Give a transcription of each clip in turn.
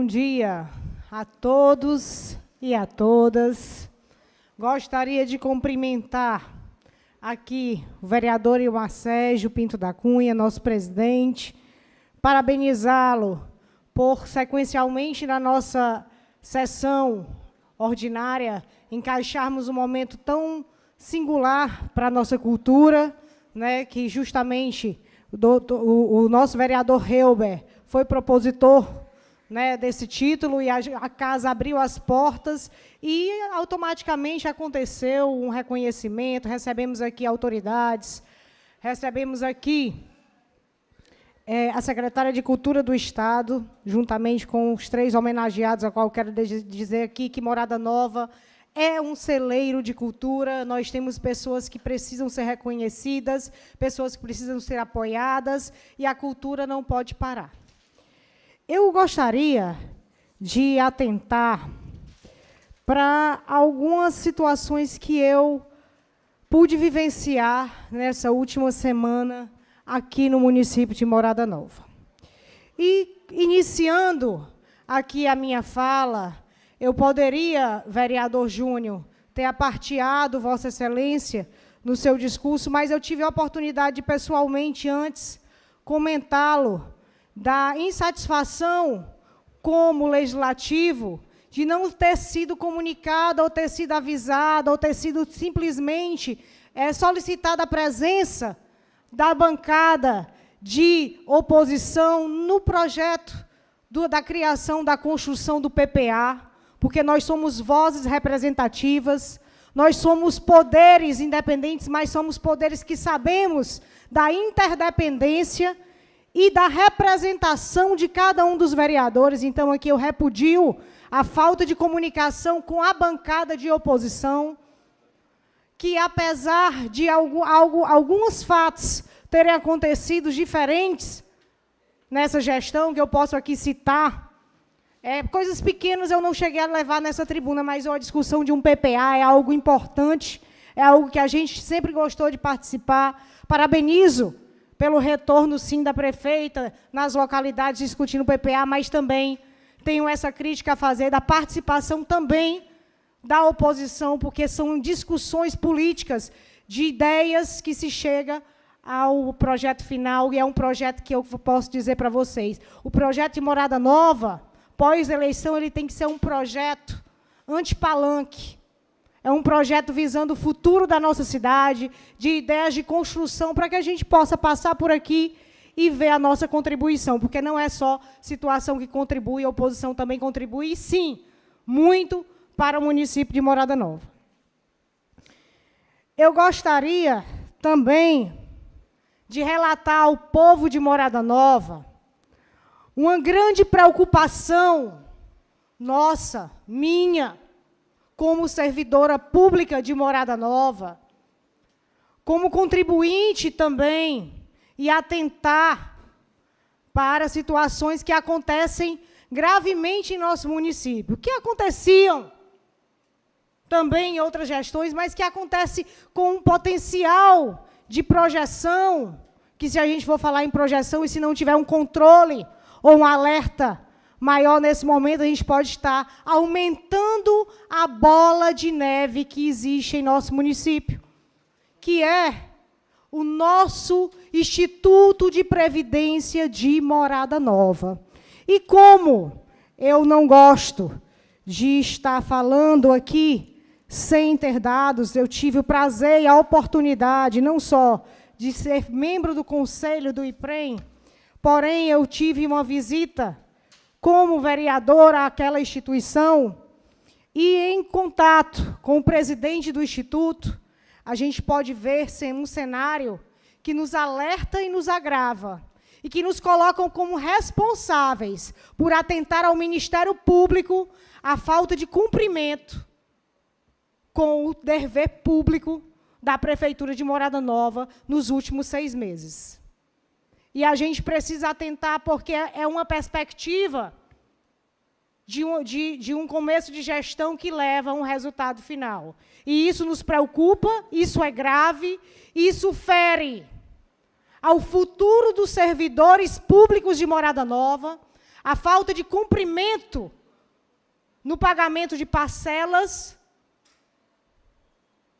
Bom dia a todos e a todas. Gostaria de cumprimentar aqui o vereador Ilmar Sérgio Pinto da Cunha, nosso presidente, parabenizá-lo por, sequencialmente, na nossa sessão ordinária, encaixarmos um momento tão singular para a nossa cultura, né, que justamente o nosso vereador Helber foi propositor, né, desse título, e a casa abriu as portas e automaticamente aconteceu um reconhecimento, recebemos aqui autoridades, recebemos aqui a secretária de Cultura do Estado, juntamente com os 3 homenageados, a qual quero dizer aqui que Morada Nova é um celeiro de cultura, nós temos pessoas que precisam ser reconhecidas, pessoas que precisam ser apoiadas, e a cultura não pode parar. Eu gostaria de atentar para algumas situações que eu pude vivenciar nessa última semana aqui no município de Morada Nova. E, iniciando aqui a minha fala, eu poderia, vereador Júnior, ter aparteado Vossa Excelência no seu discurso, mas eu tive a oportunidade de, pessoalmente, antes, comentá-lo da insatisfação como legislativo de não ter sido comunicado, ou ter sido avisado, ou ter sido simplesmente solicitada a presença da bancada de oposição no projeto da criação, da construção do PPA, porque nós somos vozes representativas, nós somos poderes independentes, mas somos poderes que sabemos da interdependência e da representação de cada um dos vereadores. Então, aqui eu repudio a falta de comunicação com a bancada de oposição, que, apesar de alguns fatos terem acontecido diferentes nessa gestão, que eu posso aqui citar, coisas pequenas eu não cheguei a levar nessa tribuna, mas a discussão de um PPA é algo importante, é algo que a gente sempre gostou de participar. Parabenizo pelo retorno, sim, da prefeita nas localidades discutindo o PPA, mas também tenho essa crítica a fazer da participação também da oposição, porque são discussões políticas de ideias que se chega ao projeto final, e é um projeto que eu posso dizer para vocês. O projeto de Morada Nova, pós-eleição, ele tem que ser um projeto anti-palanque. É um projeto visando o futuro da nossa cidade, de ideias de construção, para que a gente possa passar por aqui e ver a nossa contribuição, porque não é só situação que contribui, a oposição também contribui, e sim, muito para o município de Morada Nova. Eu gostaria também de relatar ao povo de Morada Nova uma grande preocupação nossa, minha, como servidora pública de Morada Nova, como contribuinte também, e atentar para situações que acontecem gravemente em nosso município, que aconteciam também em outras gestões, mas que acontece com um potencial de projeção, que, se a gente for falar em projeção e se não tiver um controle ou um alerta maior nesse momento, a gente pode estar aumentando a bola de neve que existe em nosso município, que é o nosso Instituto de Previdência de Morada Nova. E como eu não gosto de estar falando aqui sem ter dados, eu tive o prazer e a oportunidade, não só de ser membro do Conselho do IPREM, porém, eu tive uma visita como vereador àquela instituição, e, em contato com o presidente do Instituto, a gente pode ver um cenário que nos alerta e nos agrava, e que nos colocam como responsáveis por atentar ao Ministério Público a falta de cumprimento com o dever público da Prefeitura de Morada Nova nos últimos 6 meses. E a gente precisa atentar, porque é uma perspectiva de um começo de gestão que leva a um resultado final. E isso nos preocupa, isso é grave, isso fere ao futuro dos servidores públicos de Morada Nova, a falta de cumprimento no pagamento de parcelas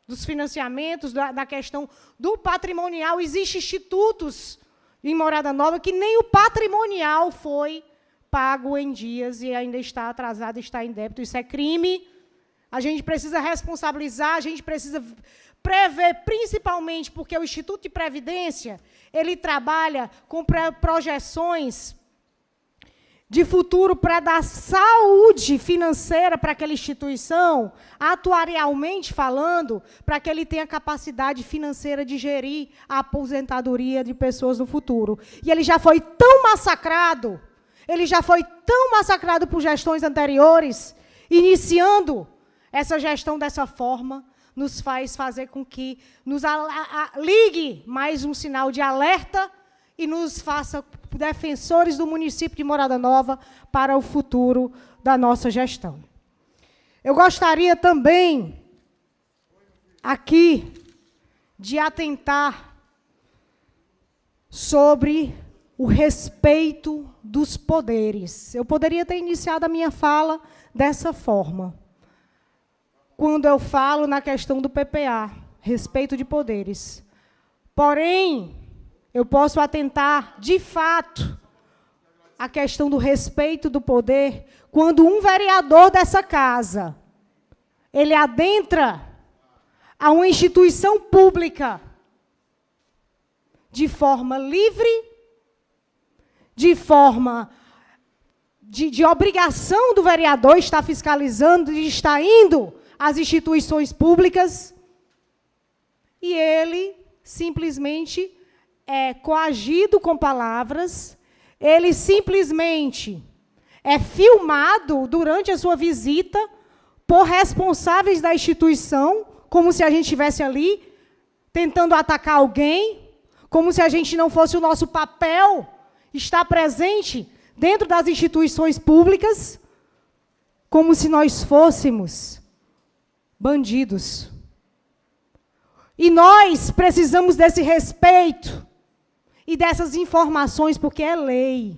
dos financiamentos, da questão do patrimonial. Existem institutos em Morada Nova que nem o patrimonial foi pago em dias e ainda está atrasado, está em débito. Isso é crime. A gente precisa responsabilizar, a gente precisa prever, principalmente porque o Instituto de Previdência, ele trabalha com projeções de futuro para dar saúde financeira para aquela instituição, atuarialmente falando, para que ele tenha capacidade financeira de gerir a aposentadoria de pessoas no futuro. E ele já foi tão massacrado, por gestões anteriores, iniciando essa gestão dessa forma, nos faz fazer com que nos ligue mais um sinal de alerta e nos faça defensores do município de Morada Nova para o futuro da nossa gestão. Eu gostaria também, aqui, de atentar sobre o respeito dos poderes. Eu poderia ter iniciado a minha fala dessa forma, quando eu falo na questão do PPA, respeito de poderes. Porém, eu posso atentar, de fato, a questão do respeito do poder, quando um vereador dessa casa, ele adentra a uma instituição pública de forma livre, de forma de obrigação do vereador estar fiscalizando, de estar indo às instituições públicas, e ele simplesmente é coagido com palavras, ele simplesmente é filmado durante a sua visita por responsáveis da instituição, como se a gente estivesse ali tentando atacar alguém, como se a gente não fosse o nosso papel estar presente dentro das instituições públicas, como se nós fôssemos bandidos. E nós precisamos desse respeito e dessas informações, porque é lei.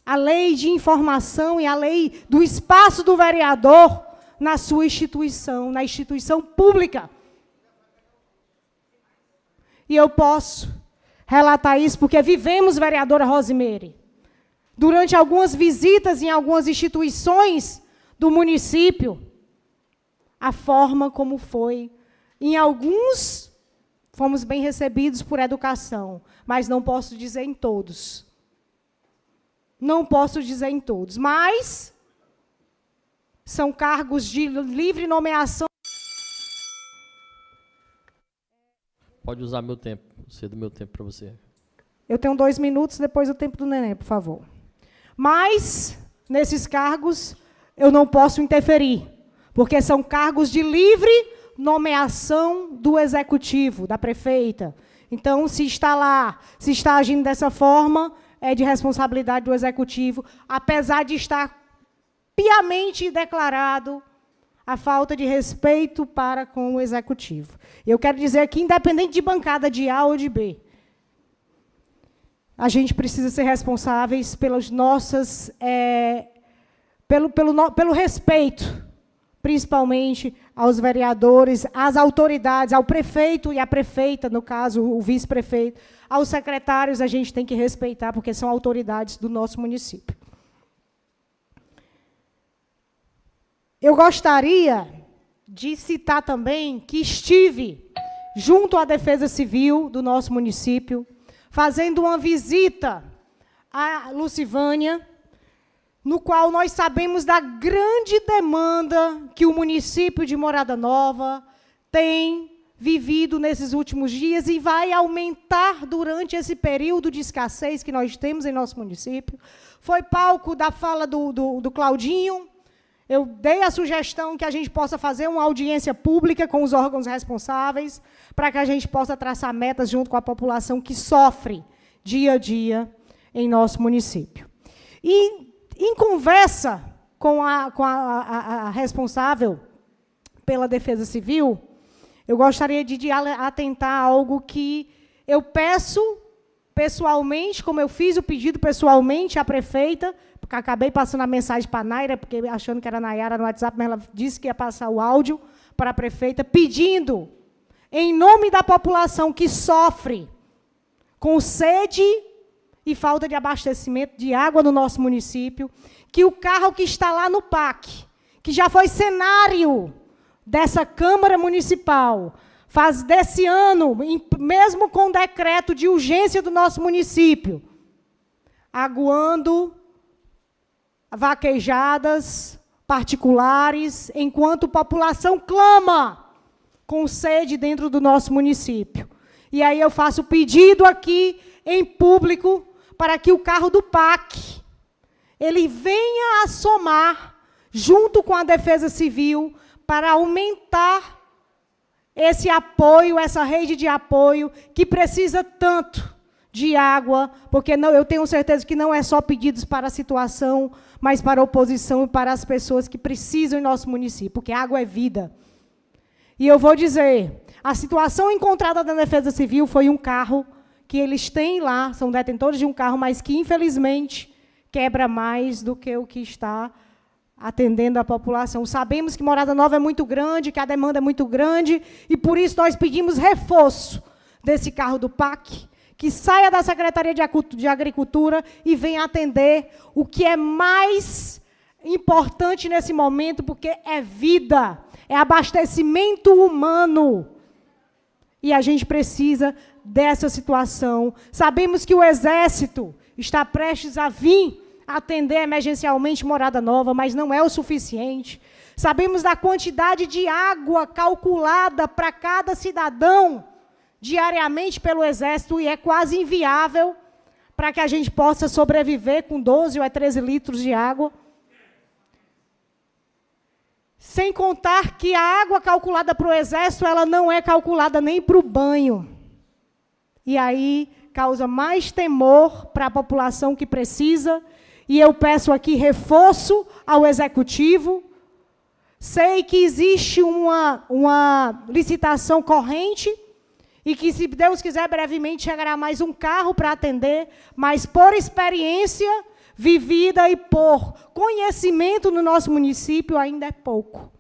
A lei de informação e a lei do espaço do vereador na sua instituição, na instituição pública. E eu posso relatar isso porque vivemos, vereadora Rosimeire, durante algumas visitas em algumas instituições do município, a forma como foi. Em alguns, fomos bem recebidos por educação, mas não posso dizer em todos. Não posso dizer em todos, mas são cargos de livre nomeação. Pode usar meu tempo, cedo meu tempo para você. Eu tenho 2 minutos, depois o tempo do neném, por favor. Mas, nesses cargos, eu não posso interferir, porque são cargos de livre nomeação do executivo, da prefeita. Então, se está lá, se está agindo dessa forma, é de responsabilidade do executivo, apesar de estar piamente declarado a falta de respeito para com o executivo. Eu quero dizer aqui, independente de bancada de A ou de B, a gente precisa ser responsáveis pelas nossas, pelo respeito, principalmente aos vereadores, às autoridades, ao prefeito e à prefeita, no caso, o vice-prefeito, aos secretários, a gente tem que respeitar, porque são autoridades do nosso município. Eu gostaria de citar também que estive junto à Defesa Civil do nosso município, fazendo uma visita à Lucivânia, no qual nós sabemos da grande demanda que o município de Morada Nova tem vivido nesses últimos dias e vai aumentar durante esse período de escassez que nós temos em nosso município. Foi palco da fala do Claudinho. Eu dei a sugestão que a gente possa fazer uma audiência pública com os órgãos responsáveis, para que a gente possa traçar metas junto com a população que sofre dia a dia em nosso município. E, em conversa com a responsável pela Defesa Civil, eu gostaria de atentar a algo que eu peço pessoalmente, como eu fiz o pedido pessoalmente à prefeita, porque acabei passando a mensagem para a Naira, porque achando que era a Nayara no WhatsApp, mas ela disse que ia passar o áudio para a prefeita, pedindo, em nome da população que sofre com sede e falta de abastecimento de água no nosso município, que o carro que está lá no PAC, que já foi cenário dessa Câmara Municipal, faz desse ano, mesmo com decreto de urgência do nosso município, aguando vaquejadas particulares, enquanto a população clama com sede dentro do nosso município. E aí eu faço pedido aqui em público para que o carro do PAC ele venha a somar junto com a Defesa Civil para aumentar esse apoio, essa rede de apoio que precisa tanto de água, porque não, eu tenho certeza que não é só pedidos para a situação, mas para a oposição e para as pessoas que precisam em nosso município, porque água é vida. E eu vou dizer, a situação encontrada na Defesa Civil foi um carro que eles têm lá, são detentores de um carro, mas que, infelizmente, quebra mais do que o que está atendendo a população. Sabemos que Morada Nova é muito grande, que a demanda é muito grande, e por isso nós pedimos reforço desse carro do PAC, que saia da Secretaria de Agricultura e venha atender o que é mais importante nesse momento, porque é vida, é abastecimento humano. E a gente precisa dessa situação. Sabemos que o Exército está prestes a vir atender emergencialmente Morada Nova, mas não é o suficiente. Sabemos da quantidade de água calculada para cada cidadão diariamente pelo Exército, e é quase inviável para que a gente possa sobreviver com 12 ou 13 litros de água. Sem contar que a água calculada para o Exército, ela não é calculada nem para o banho. E aí causa mais temor para a população que precisa. E eu peço aqui reforço ao Executivo. Sei que existe uma licitação corrente e que, se Deus quiser, brevemente chegará mais um carro para atender, mas por experiência vivida e por conhecimento no nosso município ainda é pouco.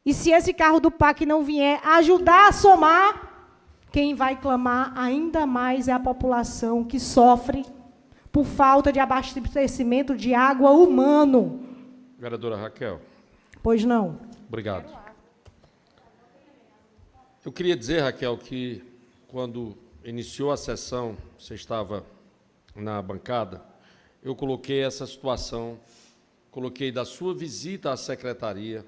E se esse carro do PAC não vier ajudar a somar, quem vai clamar ainda mais é a população que sofre por falta de abastecimento de água humano. Vereadora Raquel. Pois não. Obrigado. Eu queria dizer, Raquel, que quando iniciou a sessão, você estava na bancada, eu coloquei essa situação, coloquei da sua visita à secretaria,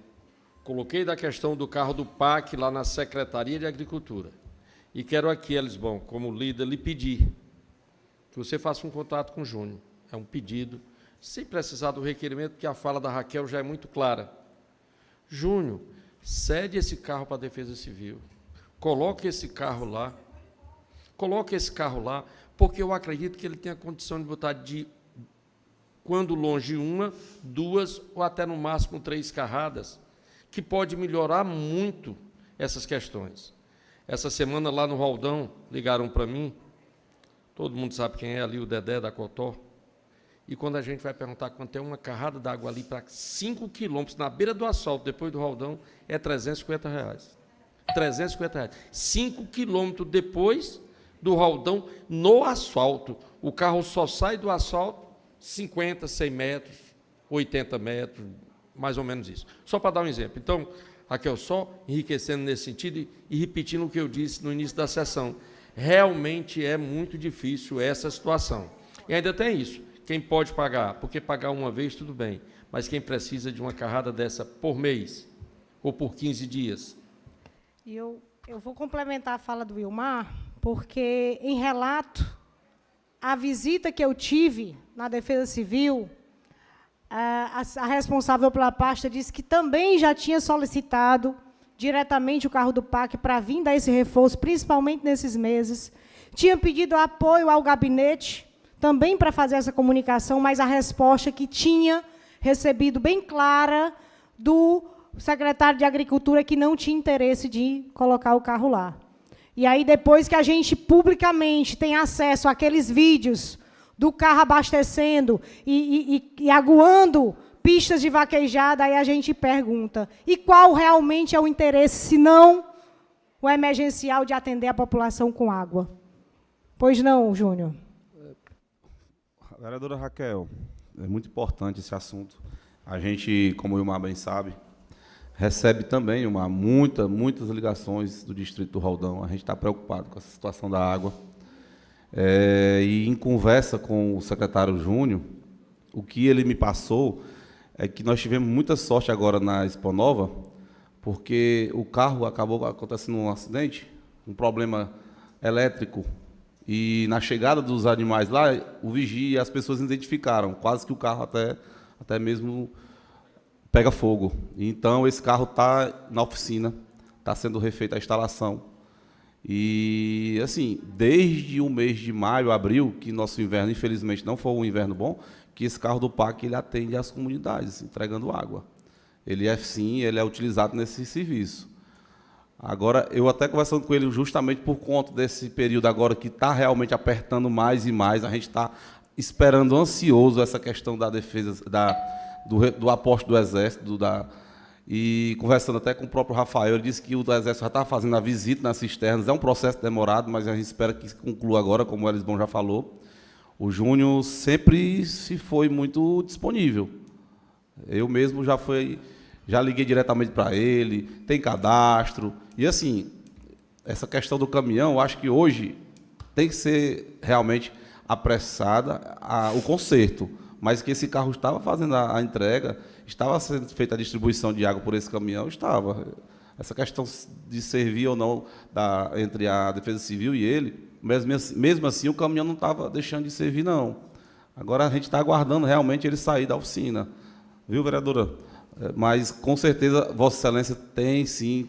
coloquei da questão do carro do PAC lá na Secretaria de Agricultura. E quero aqui, Elisbon, como líder, lhe pedir que você faça um contato com o Júnior. É um pedido, sem precisar do requerimento, porque a fala da Raquel já é muito clara. Júnior, cede esse carro para a Defesa Civil. Coloque esse carro lá. Coloque esse carro lá, porque eu acredito que ele tem a condição de botar de, quando longe, 1, 2 ou até no máximo 3 carradas, que pode melhorar muito essas questões. Essa semana lá no Roldão, ligaram para mim, todo mundo sabe quem é ali, o Dedé da Cotó, e quando a gente vai perguntar quanto é uma carrada d'água ali para 5 quilômetros, na beira do asfalto, depois do Roldão, é R$350. R$350. 5 quilômetros depois do Roldão, no asfalto. O carro só sai do asfalto 50, 100 metros, 80 metros, mais ou menos isso. Só para dar um exemplo. Então, Raquel, só enriquecendo nesse sentido e repetindo o que eu disse no início da sessão. Realmente é muito difícil essa situação. E ainda tem isso. Quem pode pagar? Porque pagar uma vez, tudo bem. Mas quem precisa de uma carrada dessa por mês ou por 15 dias? E eu vou complementar a fala do Wilmar, porque, em relato, a visita que eu tive na Defesa Civil, a responsável pela pasta disse que também já tinha solicitado diretamente o carro do PAC para vir dar esse reforço, principalmente nesses meses. Tinha pedido apoio ao gabinete, também para fazer essa comunicação, mas a resposta que tinha recebido bem clara do secretário de Agricultura que não tinha interesse de colocar o carro lá. E aí, depois que a gente publicamente tem acesso àqueles vídeos do carro abastecendo e aguando pistas de vaquejada, aí a gente pergunta, e qual realmente é o interesse, se não o emergencial de atender a população com água? Pois não, Júnior? Vereadora Raquel, é muito importante esse assunto. A gente, como o Ilmar bem sabe, recebe também muitas ligações do Distrito do Roldão. A gente está preocupado com essa situação da água. E em conversa com o secretário Júnior, o que ele me passou é que nós tivemos muita sorte agora na Expo Nova, porque o carro acabou acontecendo um acidente, um problema elétrico, e na chegada dos animais lá, o vigia e as pessoas identificaram, quase que o carro até mesmo pega fogo. Então, esse carro está na oficina, está sendo refeita a instalação. E, assim, desde o mês de maio, abril, que nosso inverno, infelizmente, não foi um inverno bom, que esse carro do PAC ele atende às comunidades, entregando água. Ele é utilizado nesse serviço. Agora, eu até conversando com ele justamente por conta desse período agora que está realmente apertando mais e mais, a gente está esperando ansioso essa questão da defesa, do aposto do Exército, e conversando até com o próprio Rafael, ele disse que o Exército já está fazendo a visita nas cisternas, é um processo demorado, mas a gente espera que se conclua agora, como o Elisbon já falou. O Júnior sempre se foi muito disponível. Eu mesmo já liguei diretamente para ele, tem cadastro. E, assim, essa questão do caminhão, eu acho que hoje tem que ser realmente apressada o conserto, mas que esse carro estava fazendo a entrega, estava sendo feita a distribuição de água por esse caminhão, estava. Essa questão de servir ou não entre a Defesa Civil e ele, mesmo assim o caminhão não estava deixando de servir, não. Agora a gente está aguardando realmente ele sair da oficina. Viu, vereadora? Mas, com certeza, Vossa Excelência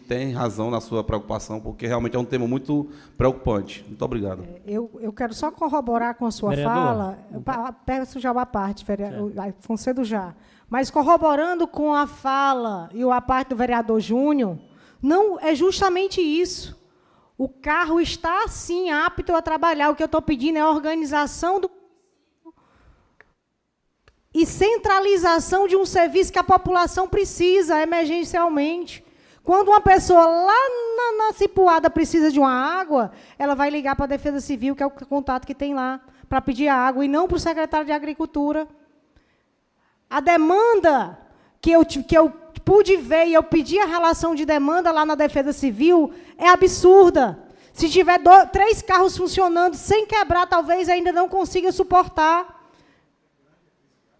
tem razão na sua preocupação, porque realmente é um tema muito preocupante. Muito obrigado. Eu quero só corroborar com a sua fala. Peço já uma parte, concedo já. Mas, corroborando com a fala e a parte do vereador Júnior, não é justamente isso. O carro está, sim, apto a trabalhar. O que eu estou pedindo é a organização e centralização de um serviço que a população precisa emergencialmente. Quando uma pessoa lá na Cipuada precisa de uma água, ela vai ligar para a Defesa Civil, que é o contato que tem lá, para pedir a água, e não para o secretário de Agricultura. A demanda que eu pude ver, e eu pedi a relação de demanda lá na Defesa Civil, é absurda. Se tiver 3 carros funcionando sem quebrar, talvez ainda não consiga suportar.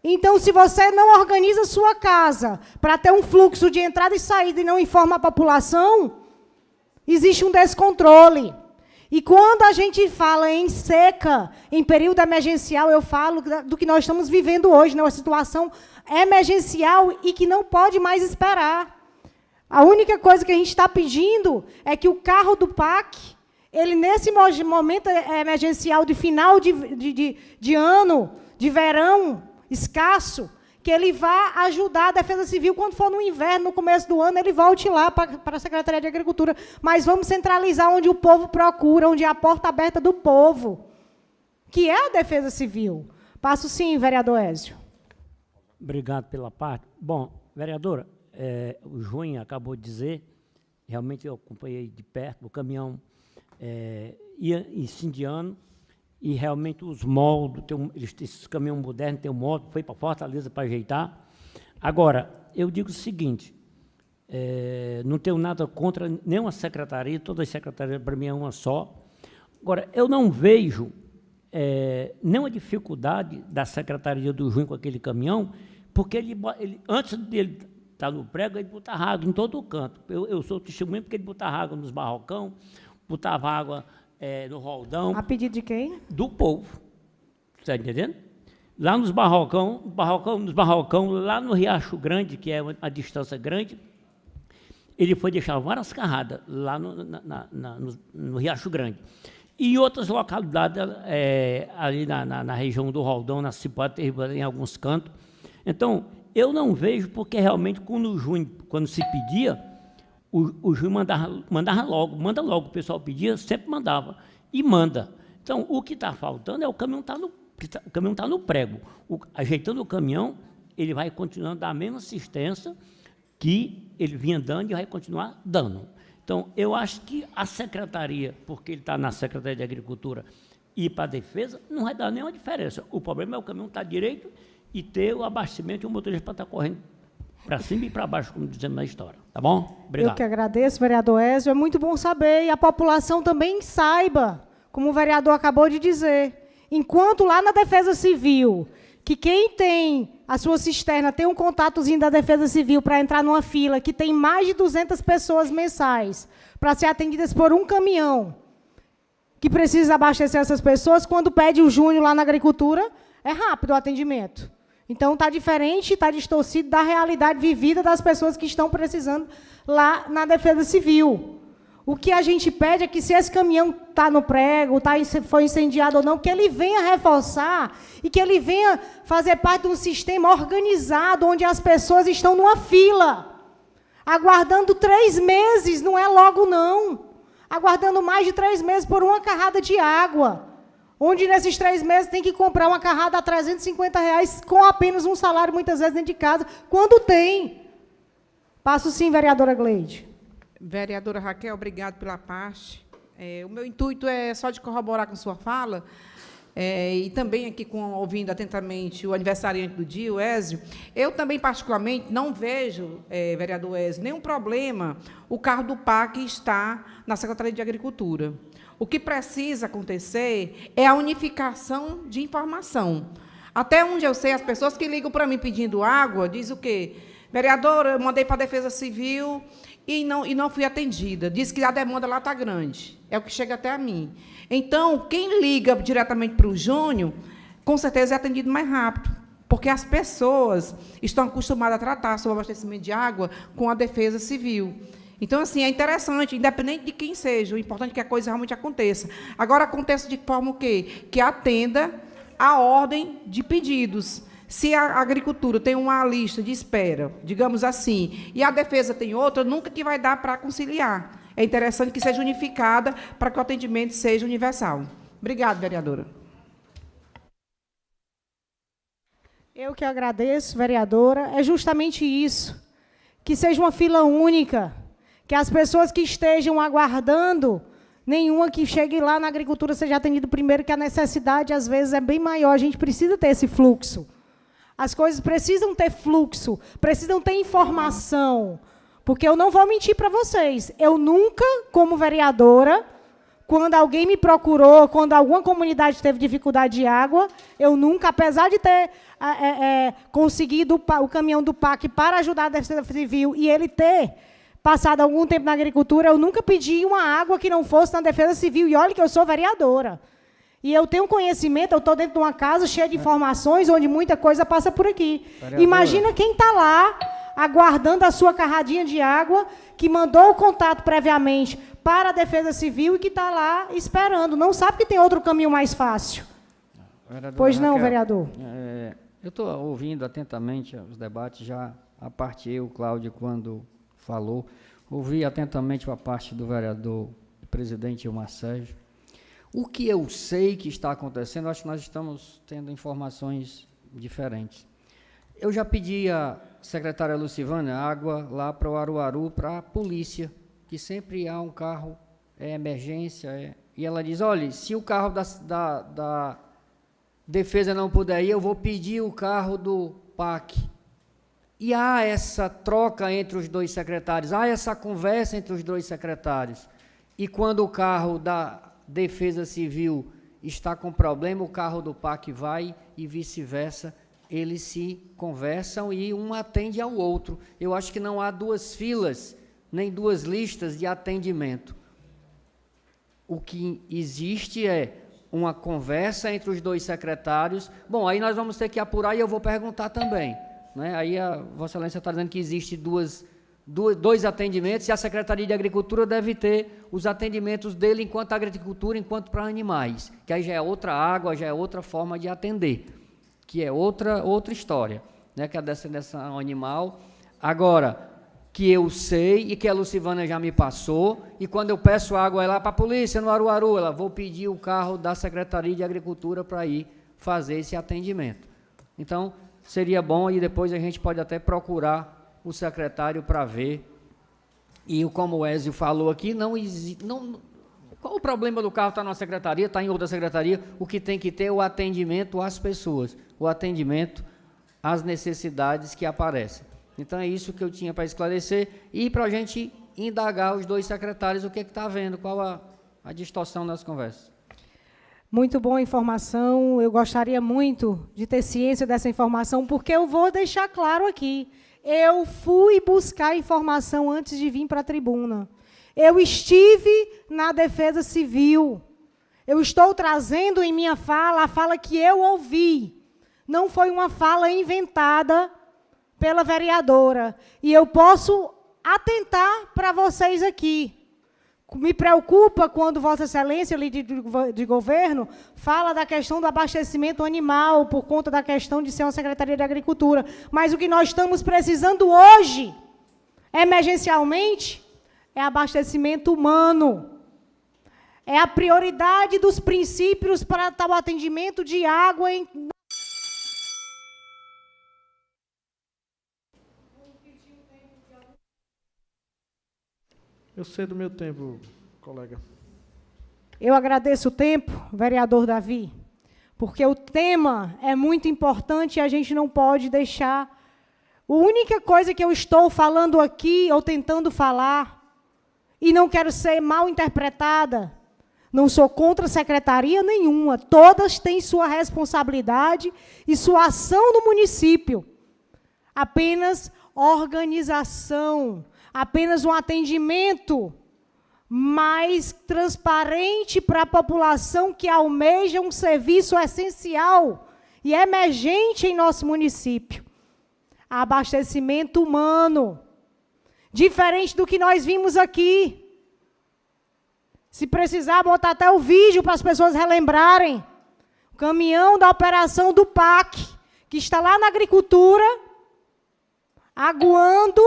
Então, se você não organiza a sua casa para ter um fluxo de entrada e saída e não informa a população, existe um descontrole. E quando a gente fala em seca, em período emergencial, eu falo do que nós estamos vivendo hoje, né? Uma situação emergencial e que não pode mais esperar. A única coisa que a gente está pedindo é que o carro do PAC, ele, nesse momento emergencial de final de ano, de verão, escasso, que ele vá ajudar a Defesa Civil quando for no inverno, no começo do ano, ele volte lá para a Secretaria de Agricultura. Mas vamos centralizar onde o povo procura, onde é a porta aberta do povo, que é a Defesa Civil. Passo sim, vereador Ézio. Obrigado pela parte. Bom, vereadora, o Júnior acabou de dizer, realmente eu acompanhei de perto, o caminhão ia incendiando, e realmente os moldos, esses caminhões modernos têm um molde, foi para Fortaleza para ajeitar. Agora, eu digo o seguinte, não tenho nada contra nenhuma secretaria, todas as secretarias para mim é uma só. Agora, eu não vejo nenhuma dificuldade da secretaria do Júnior com aquele caminhão, porque ele antes dele estar no prego, ele botava água em todo o canto. Eu sou testemunha porque ele botava água nos barrocão, botava água no Roldão. A pedido de quem? Do povo. Está entendendo? Lá nos barrocão, lá no Riacho Grande, que é uma distância grande, ele foi deixar várias carradas lá no Riacho Grande. E em outras localidades, ali na região do Roldão, na Cipuada, em alguns cantos. Então, eu não vejo, porque realmente, quando o Júnior, quando se pedia, o juiz mandava logo, manda logo, o pessoal pedia, sempre mandava, e manda. Então, o que está faltando é o caminhão está no prego. Ajeitando o caminhão, ele vai continuando da mesma assistência que ele vinha dando e vai continuar dando. Então, eu acho que a secretaria, porque ele está na Secretaria de Agricultura, e para a defesa, não vai dar nenhuma diferença. O problema é o caminhão estar direito e ter o abastecimento e o motorista para estar correndo para cima e para baixo, como dizendo na história. Tá bom? Obrigado. Eu que agradeço, vereador Ézio. É muito bom saber, e a população também saiba, como o vereador acabou de dizer. Enquanto lá na Defesa Civil, que quem tem a sua cisterna tem um contatozinho da Defesa Civil para entrar numa fila que tem mais de 200 pessoas mensais para ser atendidas por um caminhão que precisa abastecer essas pessoas, quando pede o Júnior lá na agricultura, é rápido o atendimento. Então, está diferente, está distorcido da realidade vivida das pessoas que estão precisando lá na Defesa Civil. O que a gente pede é que, se esse caminhão está no prego, foi incendiado ou não, que ele venha reforçar e que ele venha fazer parte de um sistema organizado, onde as pessoas estão numa fila, aguardando 3 meses, não é logo não, aguardando mais de 3 meses por uma carrada de água, onde nesses 3 meses tem que comprar uma carrada a R$350 com apenas um salário, muitas vezes dentro de casa, quando tem. Passo sim, vereadora Gleide. Vereadora Raquel, obrigado pela parte. O meu intuito é só de corroborar com sua fala, e também aqui ouvindo atentamente o aniversariante do dia, o Ézio. Eu também, particularmente, não vejo, vereador Ézio, nenhum problema o carro do PAC estar na Secretaria de Agricultura. O que precisa acontecer é a unificação de informação. Até onde eu sei, as pessoas que ligam para mim pedindo água, dizem o quê? Vereadora, eu mandei para a Defesa Civil e não fui atendida. Diz que a demanda lá está grande. É o que chega até a mim. Então, quem liga diretamente para o Júnior, com certeza é atendido mais rápido, porque as pessoas estão acostumadas a tratar sobre o abastecimento de água com a Defesa Civil. Então, assim, é interessante, independente de quem seja, o importante é que a coisa realmente aconteça. Agora, acontece de forma o quê? Que atenda a ordem de pedidos. Se a agricultura tem uma lista de espera, digamos assim, e a defesa tem outra, nunca que vai dar para conciliar. É interessante que seja unificada para que o atendimento seja universal. Obrigada, vereadora. Eu que agradeço, vereadora. É justamente isso, que seja uma fila única, que as pessoas que estejam aguardando, nenhuma que chegue lá na agricultura seja atendida primeiro, que a necessidade, às vezes, é bem maior. A gente precisa ter esse fluxo. As coisas precisam ter fluxo, precisam ter informação. Porque eu não vou mentir para vocês. Eu nunca, como vereadora, quando alguém me procurou, quando alguma comunidade teve dificuldade de água, eu nunca, apesar de ter conseguido o caminhão do PAC para ajudar a Defesa Civil e ele ter passado algum tempo na agricultura, eu nunca pedi uma água que não fosse na Defesa Civil. E olha que eu sou vereadora. E eu tenho conhecimento, eu estou dentro de uma casa cheia de informações, onde muita coisa passa por aqui. Vereadora. Imagina quem está lá, aguardando a sua carradinha de água, que mandou o contato previamente para a Defesa Civil e que está lá esperando. Não sabe que tem outro caminho mais fácil. Vereadora pois não, Raquel, vereador? Eu estou ouvindo atentamente os debates, já a parte eu, Cláudio, quando falou, ouvi atentamente a parte do vereador presidente Ilmar Sérgio. O que eu sei que está acontecendo, acho que nós estamos tendo informações diferentes. Eu já pedi à secretária Lucivânia água lá para o Aruaru, para a polícia, que sempre há um carro, emergência, e ela diz, olha, se o carro da defesa não puder ir, eu vou pedir o carro do PAC. E há essa troca entre os dois secretários, há essa conversa entre os dois secretários. E quando o carro da Defesa Civil está com problema, o carro do PAC vai e vice-versa, eles se conversam e um atende ao outro. Eu acho que não há 2 filas, nem 2 listas de atendimento. O que existe é uma conversa entre os dois secretários. Bom, aí nós vamos ter que apurar e eu vou perguntar também. Né? Aí a Vossa Excelência está dizendo que existe 2 atendimentos, e a Secretaria de Agricultura deve ter os atendimentos dele enquanto agricultura, enquanto para animais, que aí já é outra água, já é outra forma de atender, que é outra história, né, que é a descendência animal. Agora, que eu sei e que a Lucivânia já me passou, e quando eu peço água lá para a polícia, no Aruaru, ela vou pedir o carro da Secretaria de Agricultura para ir fazer esse atendimento. Então, seria bom, e depois a gente pode até procurar o secretário para ver. E como o Ézio falou aqui, qual o problema do carro estar na secretaria, está em outra secretaria? O que tem que ter é o atendimento às pessoas, o atendimento às necessidades que aparecem. Então, é isso que eu tinha para esclarecer e para a gente indagar os dois secretários o que está havendo, qual a distorção das conversas. Muito boa informação. Eu gostaria muito de ter ciência dessa informação, porque eu vou deixar claro aqui. Eu fui buscar informação antes de vir para a tribuna. Eu estive na Defesa Civil. Eu estou trazendo em minha fala a fala que eu ouvi. Não foi uma fala inventada pela vereadora. E eu posso atentar para vocês aqui. Me preocupa quando Vossa Excelência, líder de governo, fala da questão do abastecimento animal, por conta da questão de ser uma Secretaria de Agricultura. Mas o que nós estamos precisando hoje, emergencialmente, é abastecimento humano. É a prioridade dos princípios para tal atendimento de água em... Eu sei do meu tempo, colega. Eu agradeço o tempo, vereador Davi, porque o tema é muito importante e a gente não pode deixar... A única coisa que eu estou falando aqui, ou tentando falar, e não quero ser mal interpretada, não sou contra secretaria nenhuma, todas têm sua responsabilidade e sua ação no município. Apenas organização, apenas um atendimento mais transparente para a população que almeja um serviço essencial e emergente em nosso município. Abastecimento humano, diferente do que nós vimos aqui. Se precisar, botar até o vídeo para as pessoas relembrarem. O caminhão da operação do PAC, que está lá na agricultura, aguando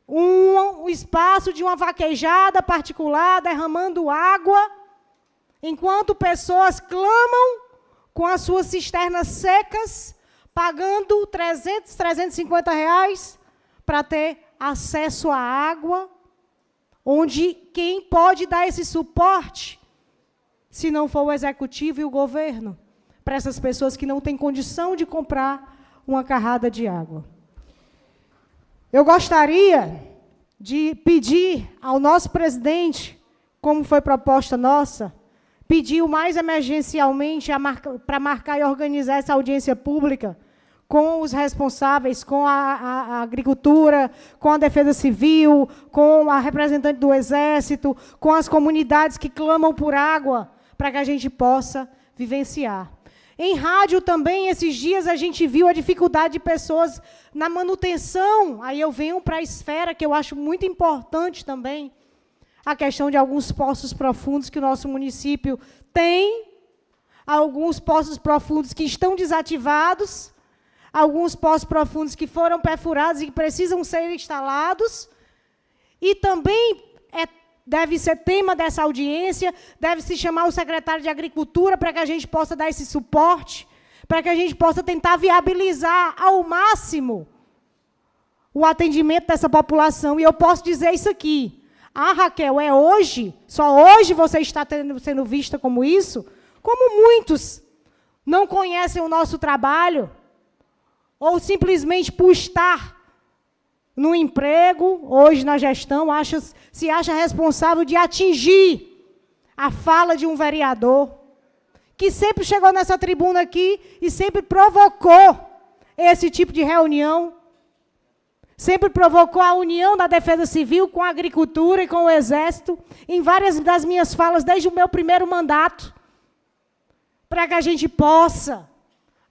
um espaço de uma vaquejada particular, derramando água, enquanto pessoas clamam com as suas cisternas secas, pagando 300, 350 reais para ter acesso à água, onde quem pode dar esse suporte, se não for o executivo e o governo, para essas pessoas que não têm condição de comprar uma carrada de água. Eu gostaria de pedir ao nosso presidente, como foi proposta nossa, pedir o mais emergencialmente para marcar e organizar essa audiência pública com os responsáveis, com a agricultura, com a defesa civil, com a representante do Exército, com as comunidades que clamam por água, para que a gente possa vivenciar. Em rádio também, esses dias, a gente viu a dificuldade de pessoas na manutenção. Aí eu venho para a esfera, que eu acho muito importante também, a questão de alguns poços profundos que o nosso município tem, alguns poços profundos que estão desativados, alguns poços profundos que foram perfurados e que precisam ser instalados, e também deve ser tema dessa audiência, deve-se chamar o secretário de Agricultura para que a gente possa dar esse suporte, para que a gente possa tentar viabilizar ao máximo o atendimento dessa população. E eu posso dizer isso aqui. Ah, Raquel, é hoje? Só hoje você está sendo vista como isso? Como muitos não conhecem o nosso trabalho, ou simplesmente por estar no emprego, hoje na gestão, se acha responsável de atingir a fala de um vereador, que sempre chegou nessa tribuna aqui e sempre provocou esse tipo de reunião, sempre provocou a união da Defesa Civil com a agricultura e com o Exército, em várias das minhas falas, desde o meu primeiro mandato, para que a gente possa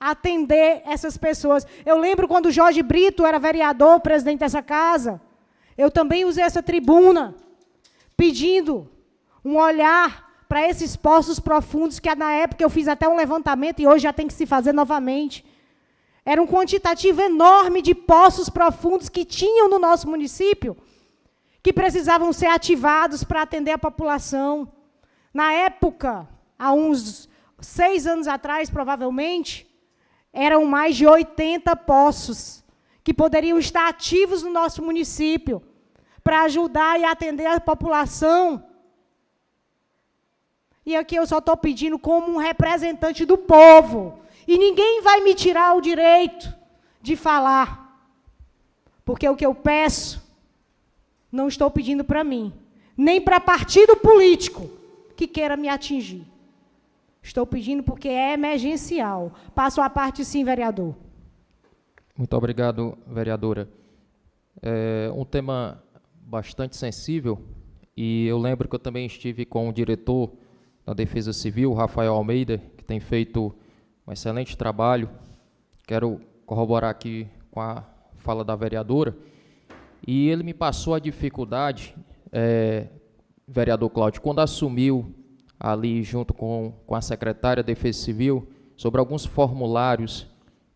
atender essas pessoas. Eu lembro quando o Jorge Brito era vereador, presidente dessa casa, eu também usei essa tribuna, pedindo um olhar para esses poços profundos, que na época eu fiz até um levantamento, e hoje já tem que se fazer novamente. Era um quantitativo enorme de poços profundos que tinham no nosso município, que precisavam ser ativados para atender a população. Na época, há uns 6 anos atrás, provavelmente, eram mais de 80 poços que poderiam estar ativos no nosso município para ajudar e atender a população. E aqui eu só estou pedindo como um representante do povo. E ninguém vai me tirar o direito de falar. Porque o que eu peço, não estou pedindo para mim, nem para partido político que queira me atingir. Estou pedindo porque é emergencial. Passo a parte, sim, vereador. Muito obrigado, vereadora. É um tema bastante sensível, e eu lembro que eu também estive com o diretor da Defesa Civil, Rafael Almeida, que tem feito um excelente trabalho. Quero corroborar aqui com a fala da vereadora, e ele me passou a dificuldade, vereador Cláudio, quando assumiu ali junto com a secretária da Defesa Civil, sobre alguns formulários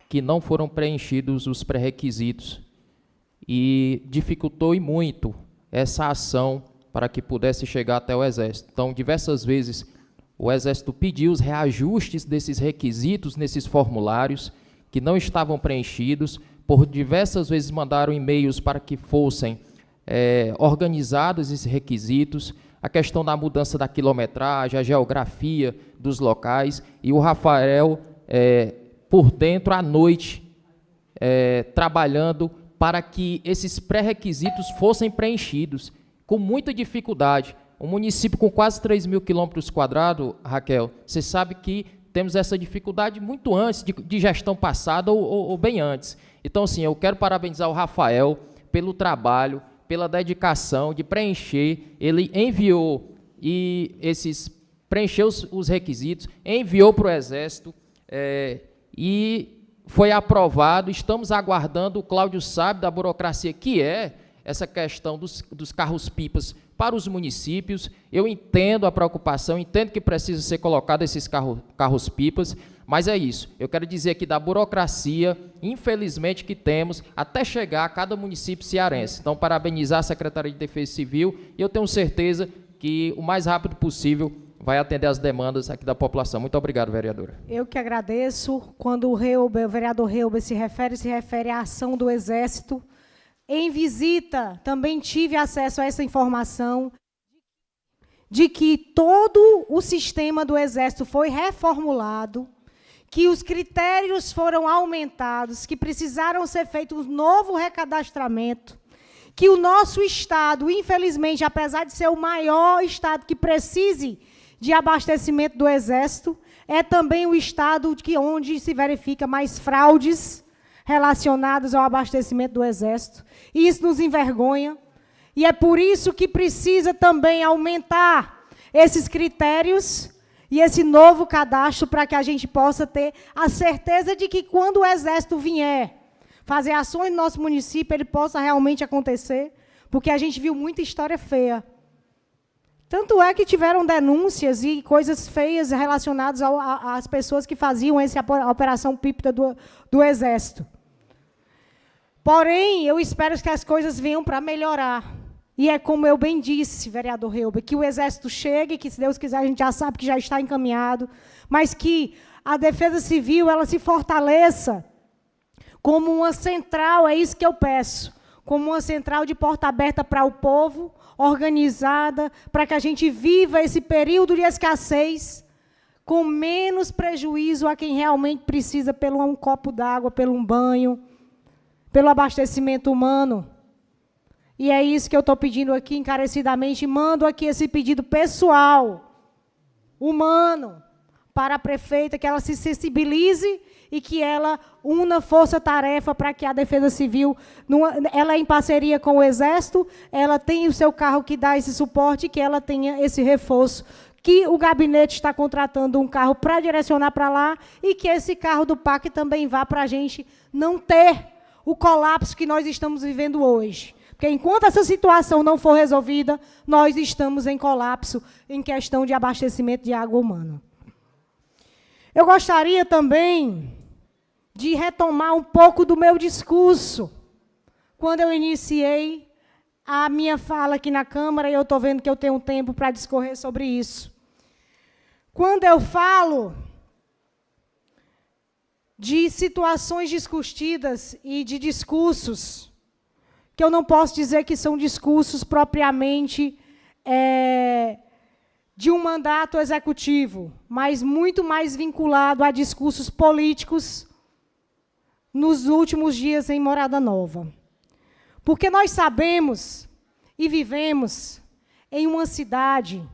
que não foram preenchidos os pré-requisitos, e dificultou e muito essa ação para que pudesse chegar até o Exército. Então, diversas vezes, o Exército pediu os reajustes desses requisitos nesses formulários que não estavam preenchidos, por diversas vezes mandaram e-mails para que fossem organizados esses requisitos, a questão da mudança da quilometragem, a geografia dos locais, e o Rafael, por dentro, à noite, trabalhando para que esses pré-requisitos fossem preenchidos, com muita dificuldade. Um município com quase 3.000 quilômetros quadrados, Raquel, você sabe que temos essa dificuldade muito antes de gestão passada ou bem antes. Então, assim, eu quero parabenizar o Rafael pelo trabalho, pela dedicação de preencher. Ele enviou preencheu os requisitos, enviou para o Exército, e foi aprovado. Estamos aguardando, o Cláudio sabe da burocracia que é essa questão dos carros-pipas para os municípios. Eu entendo a preocupação, entendo que precisa ser colocado esses carros-pipas, mas é isso. Eu quero dizer aqui da burocracia, infelizmente, que temos até chegar a cada município cearense. Então, parabenizar a Secretaria de Defesa Civil, e eu tenho certeza que o mais rápido possível vai atender as demandas aqui da população. Muito obrigado, vereadora. Eu que agradeço. Quando o vereador Reuber se refere à ação do Exército, em visita, também tive acesso a essa informação de que todo o sistema do Exército foi reformulado, que os critérios foram aumentados, que precisaram ser feito um novo recadastramento, que o nosso Estado, infelizmente, apesar de ser o maior Estado que precise de abastecimento do Exército, é também o Estado onde se verifica mais fraudes relacionadas ao abastecimento do Exército. E isso nos envergonha. E é por isso que precisa também aumentar esses critérios e esse novo cadastro, para que a gente possa ter a certeza de que, quando o Exército vier fazer ações no nosso município, ele possa realmente acontecer, porque a gente viu muita história feia. Tanto é que tiveram denúncias e coisas feias relacionadas às pessoas que faziam a operação pípida do Exército. Porém, eu espero que as coisas venham para melhorar. E é como eu bem disse, vereador Reuber, que o Exército chegue, que, se Deus quiser, a gente já sabe que já está encaminhado, mas que a Defesa Civil ela se fortaleça como uma central, é isso que eu peço, como uma central de porta aberta para o povo, organizada, para que a gente viva esse período de escassez com menos prejuízo a quem realmente precisa, pelo um copo d'água, pelo um banho, pelo abastecimento humano. E é isso que eu estou pedindo aqui encarecidamente, mando aqui esse pedido pessoal, humano, para a prefeita, que ela se sensibilize e que ela una força-tarefa para que a Defesa Civil, ela em parceria com o Exército, ela tenha o seu carro que dá esse suporte, que ela tenha esse reforço, que o gabinete está contratando um carro para direcionar para lá, e que esse carro do PAC também vá para a gente não ter o colapso que nós estamos vivendo hoje. Porque, enquanto essa situação não for resolvida, nós estamos em colapso em questão de abastecimento de água humana. Eu gostaria também de retomar um pouco do meu discurso, quando eu iniciei a minha fala aqui na Câmara, e eu estou vendo que eu tenho tempo para discorrer sobre isso. Quando eu falo de situações discutidas e de discursos, que eu não posso dizer que são discursos propriamente de um mandato executivo, mas muito mais vinculado a discursos políticos nos últimos dias em Morada Nova. Porque nós sabemos e vivemos em uma cidade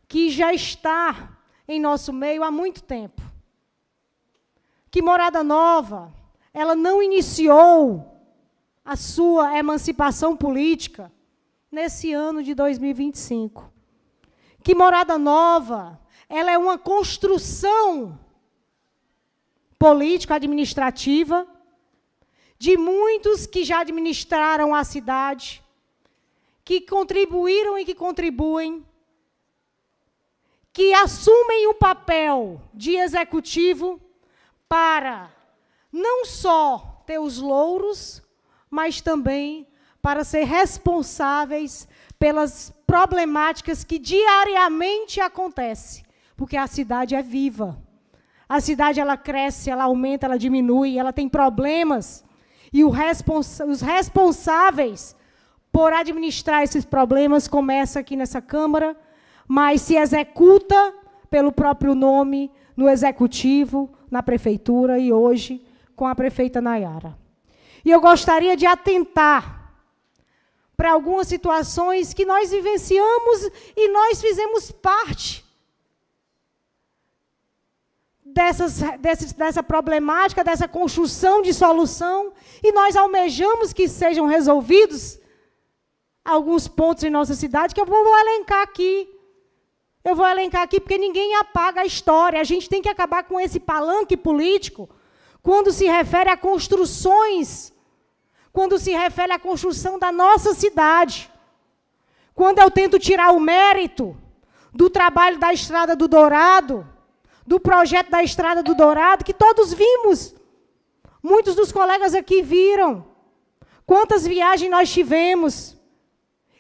que já está em nosso meio há muito tempo. Que Morada Nova, ela não iniciou a sua emancipação política nesse ano de 2025. Que Morada Nova, ela é uma construção político-administrativa de muitos que já administraram a cidade, que contribuíram e que contribuem, que assumem o papel de executivo para não só ter os louros, mas também para ser responsáveis pelas problemáticas que diariamente acontecem, porque a cidade é viva. A cidade, ela cresce, ela aumenta, ela diminui, ela tem problemas, e os responsáveis por administrar esses problemas começam aqui nessa Câmara, mas se executa pelo próprio nome, no Executivo, na Prefeitura e hoje com a prefeita Nayara. E eu gostaria de atentar para algumas situações que nós vivenciamos e nós fizemos parte dessa problemática, dessa construção de solução, e nós almejamos que sejam resolvidos alguns pontos em nossa cidade, que eu vou elencar aqui. Eu vou elencar aqui porque ninguém apaga a história. A gente tem que acabar com esse palanque político quando se refere a construções, quando se refere à construção da nossa cidade. Quando eu tento tirar o mérito do trabalho da Estrada do Dourado, do projeto da Estrada do Dourado, que todos vimos, muitos dos colegas aqui viram, quantas viagens nós tivemos,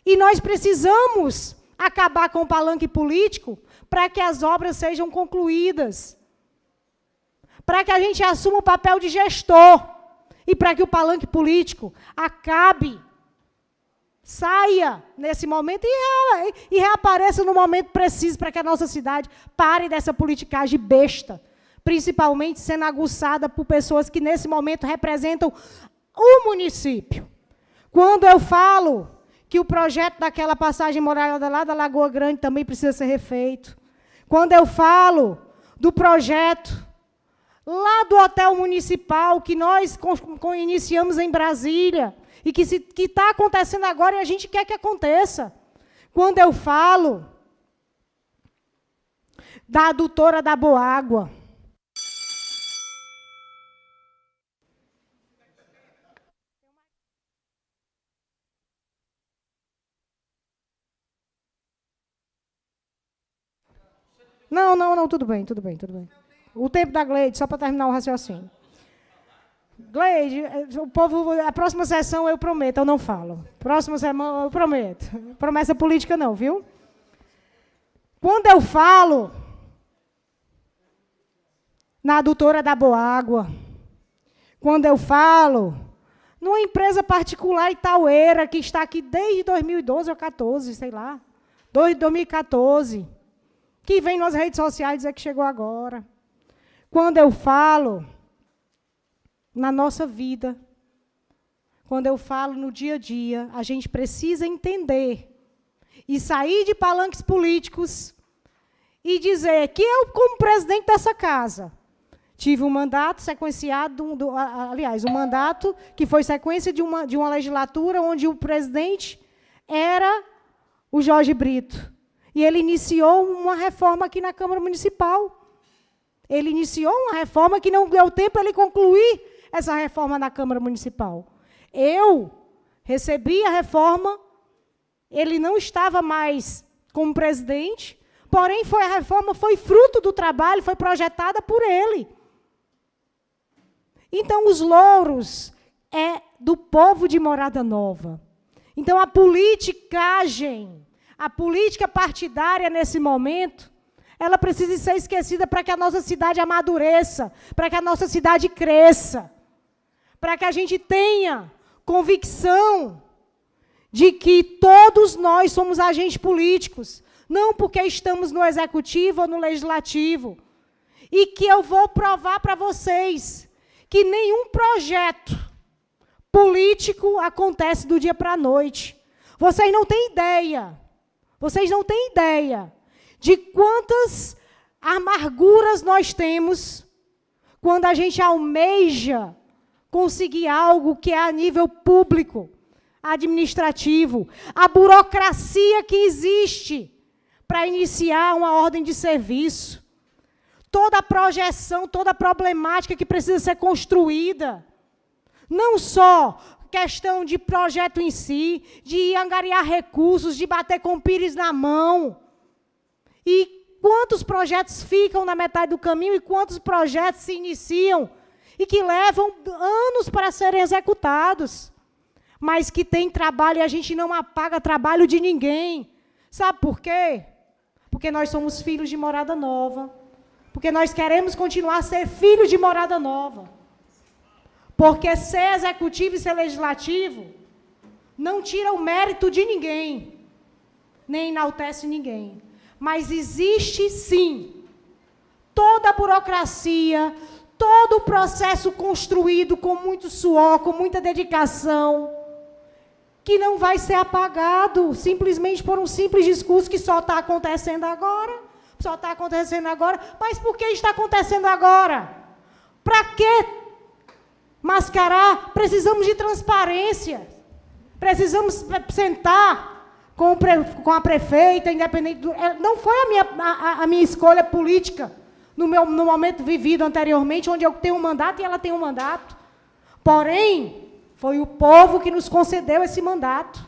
e nós precisamos acabar com o palanque político para que as obras sejam concluídas, para que a gente assuma o papel de gestor e para que o palanque político acabe, saia nesse momento e reapareça no momento preciso para que a nossa cidade pare dessa politicagem besta, principalmente sendo aguçada por pessoas que nesse momento representam o município. Quando eu falo que o projeto daquela passagem morada lá da Lagoa Grande também precisa ser refeito. Quando eu falo do projeto lá do Hotel Municipal, que nós iniciamos em Brasília, e que está acontecendo agora e a gente quer que aconteça. Quando eu falo da adutora da Boágua, Não, tudo bem. O tempo da Gleide, só para terminar o raciocínio. Gleide, o povo, a próxima sessão eu prometo, eu não falo. Próxima semana eu prometo. Promessa política não, viu? Quando eu falo na adutora da Boágua, quando eu falo numa empresa particular itaueira que está aqui desde 2012 ou 2014, sei lá, 2014, que vem nas redes sociais dizer que chegou agora. Quando eu falo na nossa vida, quando eu falo no dia a dia, a gente precisa entender e sair de palanques políticos e dizer que eu, como presidente dessa casa, tive um mandato sequenciado, um mandato que foi sequência de uma legislatura onde o presidente era o Jorge Brito. E ele iniciou uma reforma aqui na Câmara Municipal. Ele iniciou uma reforma que não deu tempo ele concluir essa reforma na Câmara Municipal. Eu recebi a reforma, ele não estava mais como presidente, porém a reforma foi fruto do trabalho, foi projetada por ele. Então, os louros é do povo de Morada Nova. Então, a politicagem, a política partidária nesse momento, ela precisa ser esquecida para que a nossa cidade amadureça, para que a nossa cidade cresça, para que a gente tenha convicção de que todos nós somos agentes políticos, não porque estamos no executivo ou no legislativo. E que eu vou provar para vocês que nenhum projeto político acontece do dia para a noite. Vocês não têm ideia de quantas amarguras nós temos quando a gente almeja conseguir algo que é a nível público, administrativo, a burocracia que existe para iniciar uma ordem de serviço, toda a projeção, toda a problemática que precisa ser construída, não só questão de projeto em si, de angariar recursos, de bater com o pires na mão. E quantos projetos ficam na metade do caminho e quantos projetos se iniciam e que levam anos para serem executados, mas que tem trabalho e a gente não apaga trabalho de ninguém. Sabe por quê? Porque nós somos filhos de Morada Nova. Porque nós queremos continuar a ser filhos de Morada Nova. Porque ser executivo e ser legislativo não tira o mérito de ninguém, nem enaltece ninguém. Mas existe, sim, toda a burocracia, todo o processo construído com muito suor, com muita dedicação, que não vai ser apagado simplesmente por um simples discurso que só está acontecendo agora. Só está acontecendo agora. Mas por que está acontecendo agora? Para que mascarar? Precisamos de transparência. Precisamos sentar com a prefeita, independente do... Não foi a minha escolha política no momento vivido anteriormente, onde eu tenho um mandato e ela tem um mandato. Porém, foi o povo que nos concedeu esse mandato.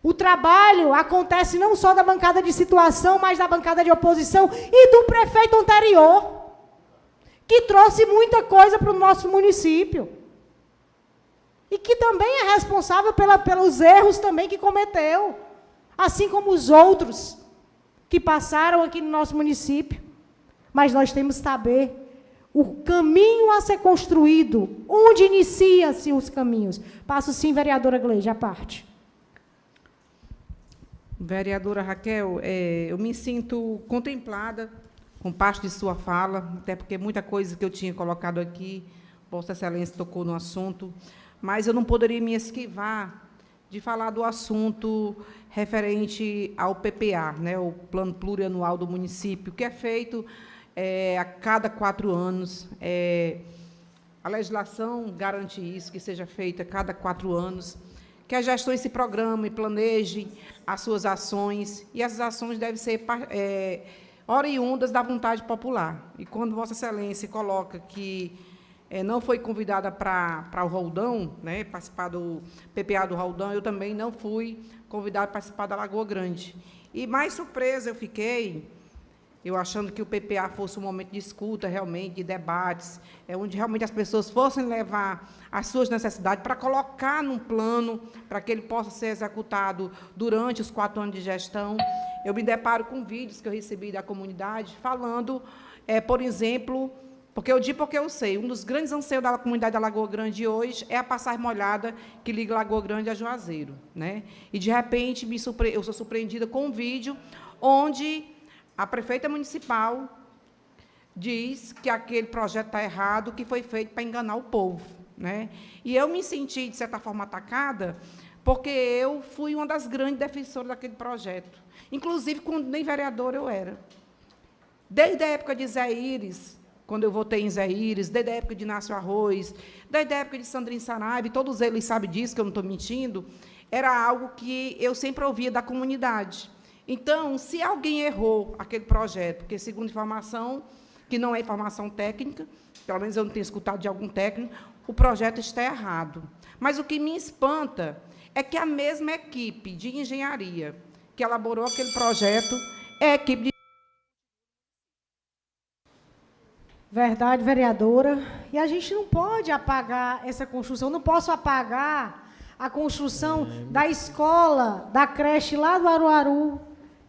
O trabalho acontece não só da bancada de situação, mas da bancada de oposição e do prefeito anterior, que trouxe muita coisa para o nosso município. E que também é responsável pelos erros também que cometeu, assim como os outros que passaram aqui no nosso município. Mas nós temos que saber o caminho a ser construído, onde inicia-se os caminhos. Passo sim, vereadora Gleide, à parte. Vereadora Raquel, eu me sinto contemplada com parte de sua fala, até porque muita coisa que eu tinha colocado aqui, Vossa Excelência tocou no assunto, mas eu não poderia me esquivar de falar do assunto referente ao PPA, né, o Plano Plurianual do Município, que é feito a cada 4 anos. A legislação garante isso, que seja feita a cada 4 anos, que as gestões se programem e planejem as suas ações, e essas ações devem ser oriundas da vontade popular. E quando Vossa Excelência coloca que não foi convidada para o Roldão, né, participar do PPA do Roldão, eu também não fui convidada para participar da Lagoa Grande. E mais surpresa eu fiquei, eu achando que o PPA fosse um momento de escuta, realmente, de debates, onde realmente as pessoas fossem levar as suas necessidades para colocar num plano, para que ele possa ser executado durante os 4 anos de gestão. Eu me deparo com vídeos que eu recebi da comunidade falando, por exemplo, porque eu sei, um dos grandes anseios da comunidade da Lagoa Grande hoje é a passagem molhada que liga Lagoa Grande a Juazeiro, né? E, de repente, eu sou surpreendida com um vídeo onde a prefeita municipal diz que aquele projeto está errado, que foi feito para enganar o povo, né? E eu me senti, de certa forma, atacada, porque eu fui uma das grandes defensoras daquele projeto. Inclusive, quando nem vereadora eu era. Desde a época de Zé Íris, quando eu votei em Zé Íris, desde a época de Inácio Arroz, desde a época de Sandrine Saraiva, todos eles sabem disso, que eu não estou mentindo, era algo que eu sempre ouvia da comunidade. Então, se alguém errou aquele projeto, porque, segundo informação, que não é informação técnica, pelo menos eu não tenho escutado de algum técnico, o projeto está errado. Mas o que me espanta é que a mesma equipe de engenharia que elaborou aquele projeto é a equipe de... Verdade, vereadora. E a gente não pode apagar essa construção. Não posso apagar a construção da escola, da creche lá do Aruaru,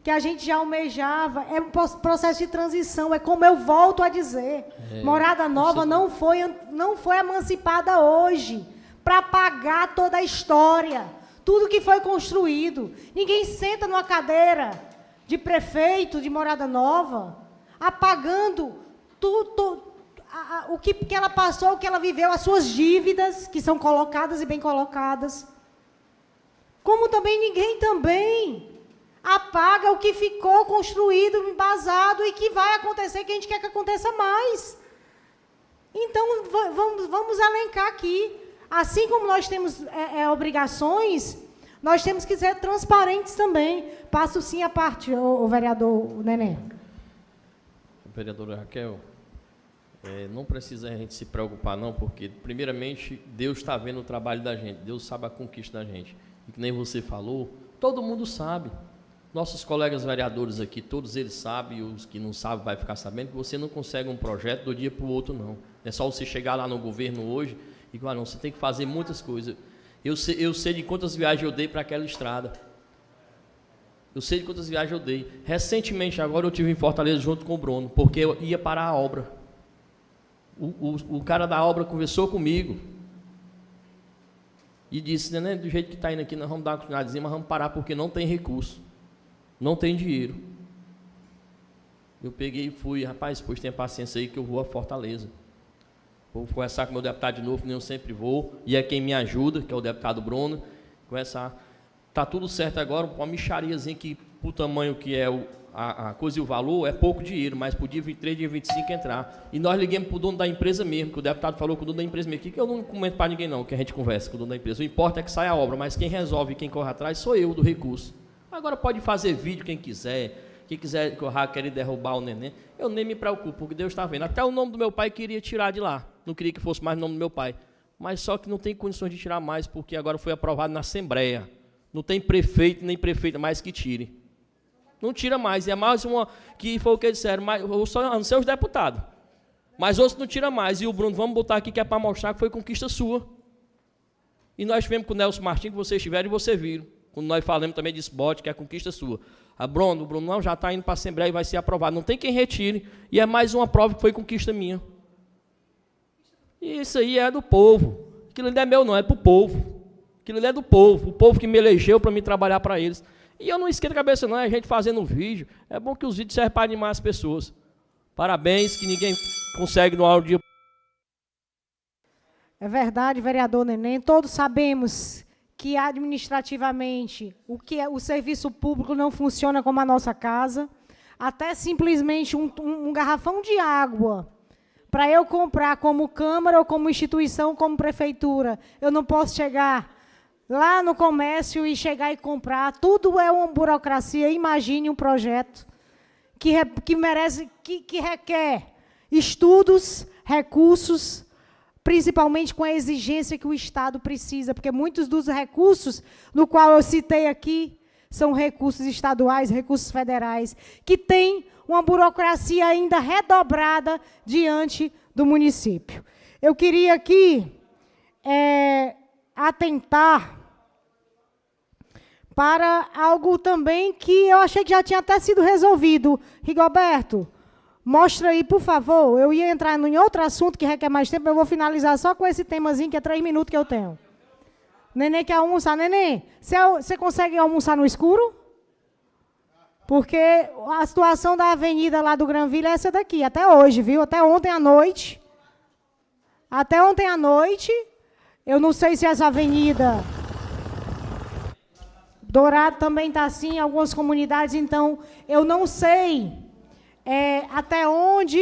que a gente já almejava. É um processo de transição. É como eu volto a dizer. Morada Nova não foi emancipada hoje para apagar toda a história, tudo que foi construído. Ninguém senta numa cadeira de prefeito de Morada Nova apagando tudo, o que ela passou, o que ela viveu, as suas dívidas, que são colocadas e bem colocadas. Como também ninguém também apaga o que ficou construído, embasado e que vai acontecer, que a gente quer que aconteça mais. Então, vamos elencar aqui. Assim como nós temos obrigações, nós temos que ser transparentes também. Passo sim a parte, o vereador Nenê. Vereadora Raquel, não precisa a gente se preocupar, não, porque, primeiramente, Deus está vendo o trabalho da gente, Deus sabe a conquista da gente. E que nem você falou, todo mundo sabe. Nossos colegas vereadores aqui, todos eles sabem, e os que não sabem vai ficar sabendo, que você não consegue um projeto do dia para o outro, não. Não é só você chegar lá no governo hoje e falar, não, você tem que fazer muitas coisas. Eu sei de quantas viagens eu dei para aquela estrada. Eu sei de quantas viagens eu dei. Recentemente, agora, eu estive em Fortaleza junto com o Bruno, porque eu ia parar a obra. O cara da obra conversou comigo e disse, né, do jeito que está indo aqui, nós vamos dar uma continuidade, mas vamos parar porque não tem recurso, não tem dinheiro. Eu peguei e fui, rapaz, pois tenha paciência aí que eu vou a Fortaleza. Vou conversar com o meu deputado de novo, que nem eu sempre vou, e é quem me ajuda, que é o deputado Bruno, conversar. Está tudo certo agora, uma mixariazinha que, por tamanho que é a coisa e o valor, é pouco dinheiro, mas para o dia 23, dia 25 entrar. E nós liguemos para o dono da empresa mesmo, que o deputado falou com o dono da empresa mesmo, que eu não comento para ninguém não, que a gente conversa com o dono da empresa. O importa é que saia a obra, mas quem resolve, quem corre atrás, sou eu, do recurso. Agora pode fazer vídeo quem quiser querer derrubar o neném, eu nem me preocupo, porque Deus está vendo. Até o nome do meu pai queria tirar de lá, não queria que fosse mais o nome do meu pai. Mas só que não tem condições de tirar mais, porque agora foi aprovado na Assembleia. Não tem prefeito nem prefeita mais que tire. Não tira mais. É mais uma que foi o que disseram, mas só não sei os deputados. Mas outros não tira mais. E o Bruno, vamos botar aqui que é para mostrar que foi conquista sua. E nós tivemos com o Nelson Martins, que vocês tiveram e vocês viram. Quando nós falamos também desse bote, que é a conquista sua. O Bruno não, já está indo para a Assembleia e vai ser aprovado. Não tem quem retire. E é mais uma prova que foi conquista minha. E isso aí é do povo. Aquilo não é meu não, é para o povo. Aquilo é do povo. O povo que me elegeu para me trabalhar para eles. E eu não esquento a cabeça não, é a gente fazendo vídeo. É bom que os vídeos servem para animar as pessoas. Parabéns, que ninguém consegue no áudio. É verdade, vereador Neném. Todos sabemos que administrativamente o serviço público não funciona como a nossa casa. Até simplesmente um garrafão de água para eu comprar como Câmara ou como instituição, como Prefeitura. Eu não posso chegar lá no comércio e chegar e comprar. Tudo é uma burocracia. Imagine um projeto que merece, que requer estudos, recursos, principalmente com a exigência que o Estado precisa, porque muitos dos recursos, no qual eu citei aqui, são recursos estaduais, recursos federais, que têm uma burocracia ainda redobrada diante do município. Eu queria aqui atentar para algo também que eu achei que já tinha até sido resolvido. Rigoberto, mostra aí, por favor. Eu ia entrar em outro assunto que requer mais tempo, eu vou finalizar só com esse temazinho, que é 3 minutos que eu tenho. Neném quer almoçar. Neném, você consegue almoçar no escuro? Porque a situação da avenida lá do Granville é essa daqui, até hoje, viu? Até ontem à noite. Até ontem à noite, eu não sei se essa avenida Dourado também está assim, em algumas comunidades, então eu não sei até onde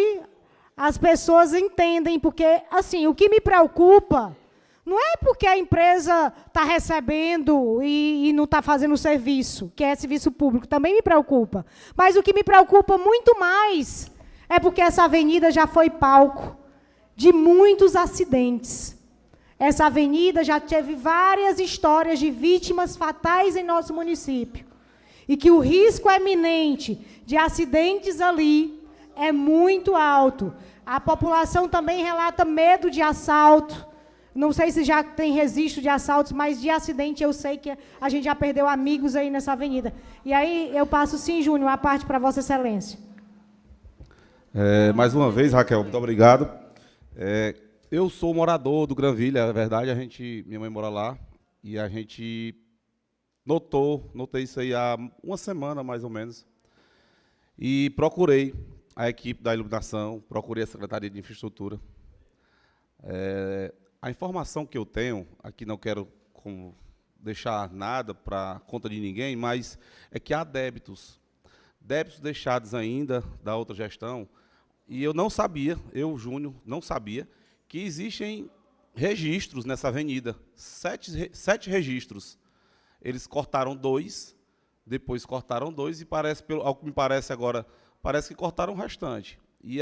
as pessoas entendem, porque, assim, o que me preocupa não é porque a empresa está recebendo e não está fazendo o serviço, que é serviço público, também me preocupa. Mas o que me preocupa muito mais é porque essa avenida já foi palco de muitos acidentes. Essa avenida já teve várias histórias de vítimas fatais em nosso município. E que o risco eminente de acidentes ali é muito alto. A população também relata medo de assalto. Não sei se já tem registro de assaltos, mas de acidente eu sei que a gente já perdeu amigos aí nessa avenida. E aí eu passo, sim, Júnior, a parte para Vossa Excelência. Mais uma vez, Raquel, muito obrigado. Eu sou morador do Granville, é verdade, minha mãe mora lá, e a gente notei isso aí há uma semana, mais ou menos, e procurei a equipe da iluminação, procurei a Secretaria de Infraestrutura. A informação que eu tenho, aqui não quero deixar nada para conta de ninguém, mas é que há débitos deixados ainda da outra gestão, e eu não sabia, Júnior, não sabia, que existem registros nessa avenida, 7 registros. Eles cortaram 2, depois cortaram 2, e ao que me parece agora, parece que cortaram o restante. E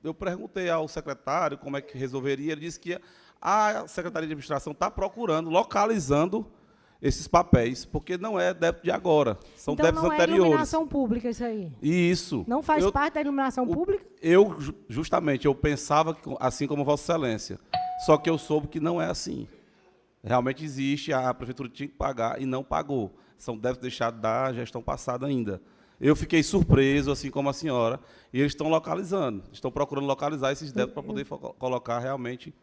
eu perguntei ao secretário como é que resolveria, ele disse que a Secretaria de Administração está procurando, localizando esses papéis, porque não é débito de agora, são débitos anteriores. Então não é iluminação pública isso aí? Isso. Não faz parte da iluminação pública? Justamente, eu pensava assim como Vossa Excelência, só que eu soube que não é assim. Realmente existe, a Prefeitura tinha que pagar e não pagou. São débitos deixados da gestão passada ainda. Eu fiquei surpreso, assim como a senhora, e eles estão localizando, estão procurando localizar esses débitos para poder colocar realmente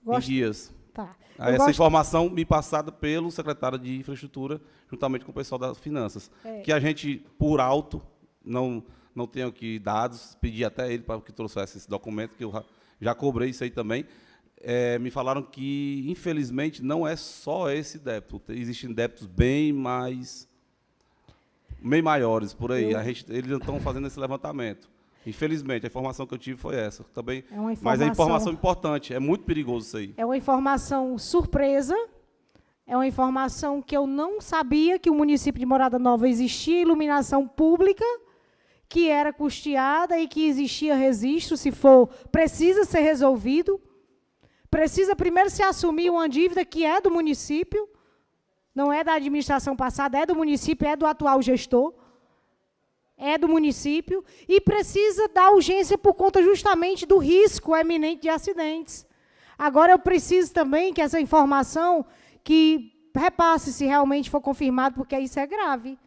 em dias. Tá. Essa informação me passada pelo secretário de Infraestrutura, juntamente com o pessoal das Finanças. Que a gente, por alto, não tenho aqui dados, pedi até ele para que trouxesse esse documento, que eu já cobrei isso aí também. Me falaram que, infelizmente, não é só esse débito. Existem débitos bem maiores por aí. Eles não estão fazendo esse levantamento. Infelizmente, a informação que eu tive foi essa. Também, mas é informação importante, é muito perigoso isso aí. É uma informação surpresa, é uma informação que eu não sabia que o município de Morada Nova existia iluminação pública, que era custeada e que existia registro, precisa ser resolvido. Precisa primeiro se assumir uma dívida que é do município, não é da administração passada, é do município, é do atual gestor. É do município, e precisa dar urgência por conta justamente do risco eminente de acidentes. Agora, eu preciso também que essa informação, que repasse se realmente for confirmado, porque isso é grave.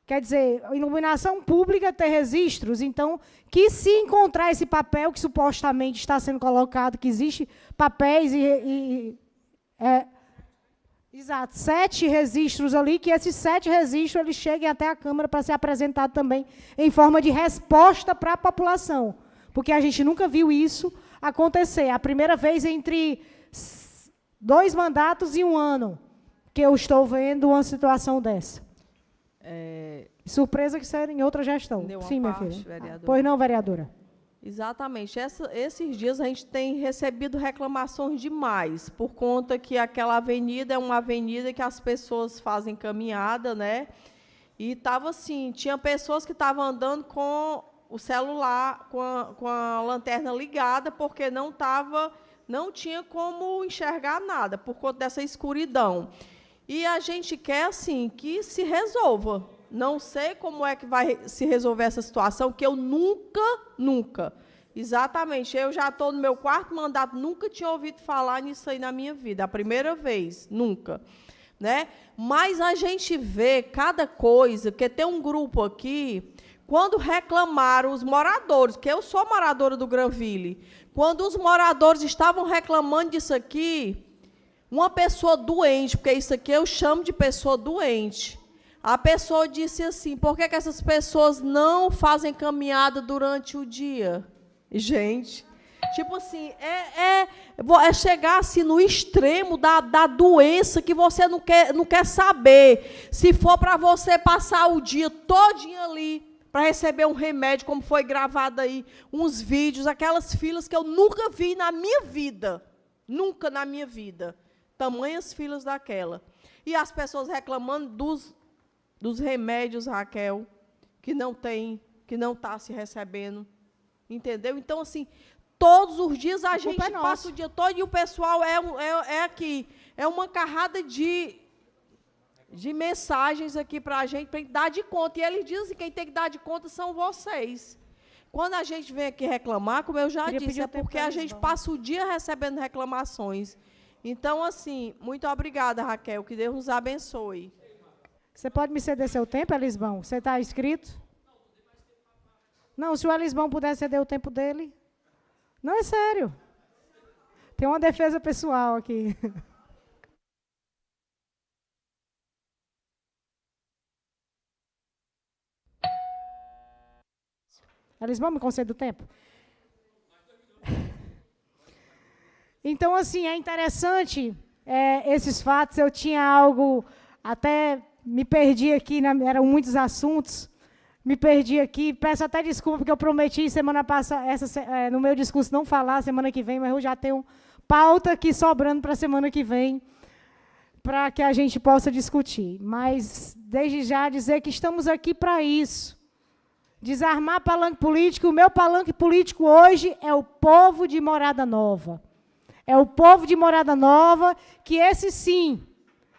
Quer dizer, iluminação pública ter registros, então, que se encontrar esse papel que supostamente está sendo colocado, que existe papéis exato, 7 registros ali, que esses 7 registros eles cheguem até a Câmara para ser apresentado também em forma de resposta para a população. Porque a gente nunca viu isso acontecer. A primeira vez entre 2 mandatos e 1 ano que eu estou vendo uma situação dessa. Surpresa que seja em outra gestão. Sim, minha filha. Vereadora. Pois não, vereadora. Exatamente. Esses dias a gente tem recebido reclamações demais, por conta que aquela avenida é uma avenida que as pessoas fazem caminhada, né? E estava assim, tinha pessoas que estavam andando com o celular, com a lanterna ligada, porque não tinha como enxergar nada, por conta dessa escuridão. E a gente quer, assim, que se resolva. Não sei como é que vai se resolver essa situação, que eu nunca, exatamente, eu já estou no meu 4º mandato, nunca tinha ouvido falar nisso aí na minha vida, a primeira vez, nunca. Né? Mas a gente vê cada coisa, porque tem um grupo aqui, quando reclamaram os moradores, porque eu sou moradora do Granville, quando os moradores estavam reclamando disso aqui, uma pessoa doente, porque isso aqui eu chamo de pessoa doente, a pessoa disse assim, por que essas pessoas não fazem caminhada durante o dia? Gente, tipo assim, é chegar assim, no extremo da doença que você não quer saber. Se for para você passar o dia todinho ali para receber um remédio, como foi gravado aí, uns vídeos, aquelas filas que eu nunca vi na minha vida. Nunca na minha vida. Tamanhas filas daquela. E as pessoas reclamando dos remédios, Raquel, que não está se recebendo, entendeu? Então, assim, todos os dias a gente passa o dia todo e o pessoal aqui, é uma carrada de mensagens aqui para a gente dar de conta. E eles dizem que quem tem que dar de conta são vocês. quando a gente vem aqui reclamar, como eu já disse, é porque a gente passa o dia recebendo reclamações. Então, assim, muito obrigada, Raquel, que Deus nos abençoe. Você pode me ceder seu tempo, Elisbão? Você está inscrito? Não, se o Elisbão puder ceder o tempo dele. Não, é sério. Tem uma defesa pessoal aqui. Elisbão, me concede o tempo? Então, assim, é interessante esses fatos. Eu tinha algo, até me perdi aqui, eram muitos assuntos, me perdi aqui. Peço até desculpa, porque eu prometi semana passada, no meu discurso não falar semana que vem, mas eu já tenho pauta aqui sobrando para a semana que vem, para que a gente possa discutir. Mas, desde já, dizer que estamos aqui para isso. Desarmar palanque político. O meu palanque político hoje é o povo de Morada Nova. É o povo de Morada Nova que, esse sim,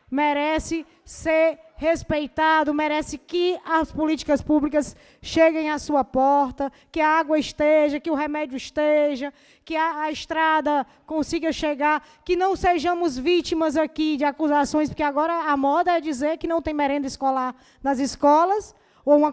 merece ser respeitado, merece que as políticas públicas cheguem à sua porta, que a água esteja, que o remédio esteja, que a estrada consiga chegar, que não sejamos vítimas aqui de acusações, porque agora a moda é dizer que não tem merenda escolar nas escolas, ou uma